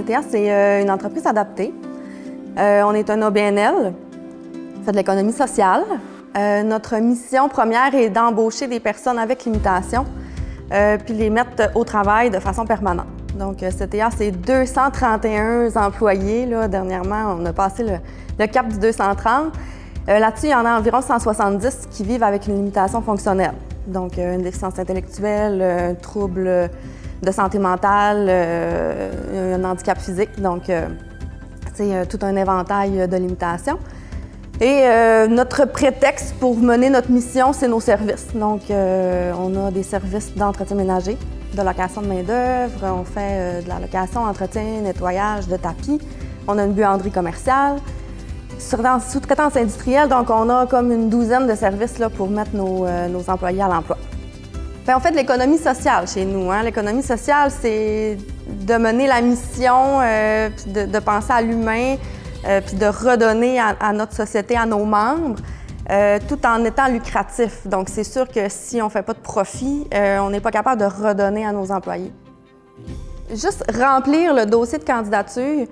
CTA, c'est une entreprise adaptée. On est un OBNL, on fait de l'économie sociale. Notre mission première est d'embaucher des personnes avec limitation puis les mettre au travail de façon permanente. Donc, CTA, c'est 231 employés. Là, dernièrement, on a passé le cap du 230. Là-dessus, il y en a environ 170 qui vivent avec une limitation fonctionnelle. Donc, une déficience intellectuelle, un trouble de santé mentale, un handicap physique. Donc, c'est tout un éventail de limitations. Et notre prétexte pour mener notre mission, c'est nos services. Donc, on a des services d'entretien ménager, de location de main-d'œuvre, on fait de la location, entretien, nettoyage de tapis. On a une buanderie commerciale. Sous-traitance industrielle, donc on a comme une douzaine de services là, pour mettre nos employés à l'emploi. On fait de l'économie sociale chez nous. Hein. L'économie sociale, c'est de mener la mission, puis de penser à l'humain, puis de redonner à notre société, à nos membres, tout en étant lucratif. Donc, c'est sûr que si on ne fait pas de profit, on n'est pas capable de redonner à nos employés. Juste remplir le dossier de candidature,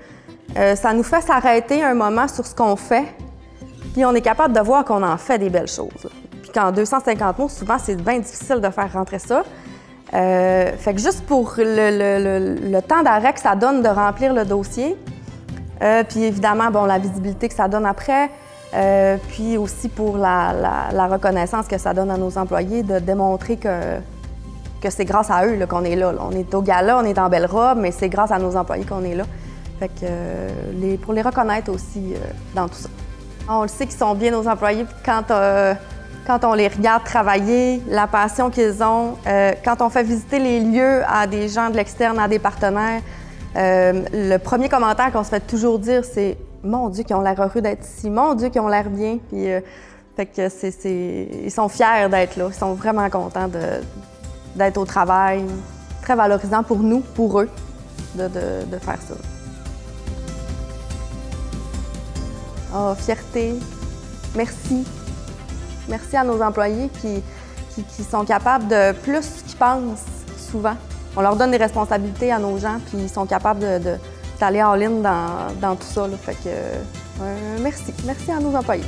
ça nous fait s'arrêter un moment sur ce qu'on fait, puis on est capable de voir qu'on en fait des belles choses. Puis qu'en 250 mots, souvent, c'est bien difficile de faire rentrer ça. Fait que juste pour le temps d'arrêt que ça donne de remplir le dossier, puis évidemment, bon, la visibilité que ça donne après, puis aussi pour la reconnaissance que ça donne à nos employés de démontrer que c'est grâce à eux là, qu'on est là. On est au gala, on est en belle robe, mais c'est grâce à nos employés qu'on est là. Fait que pour les reconnaître aussi dans tout ça. On le sait qu'ils sont bien nos employés quand on les regarde travailler, la passion qu'ils ont, quand on fait visiter les lieux à des gens de l'externe, à des partenaires. Le premier commentaire qu'on se fait toujours dire, c'est « Mon Dieu, qu'ils ont l'air heureux d'être ici, mon Dieu, qu'ils ont l'air bien. » Puis, fait que ils sont fiers d'être là, ils sont vraiment contents d'être au travail. Très valorisant pour nous, pour eux, de faire ça. Oh, fierté, merci. Merci à nos employés qui sont capables de plus qu'ils pensent souvent. On leur donne des responsabilités à nos gens, puis ils sont capables d'aller en ligne dans tout ça. Là. Fait que, merci. Merci à nos employés.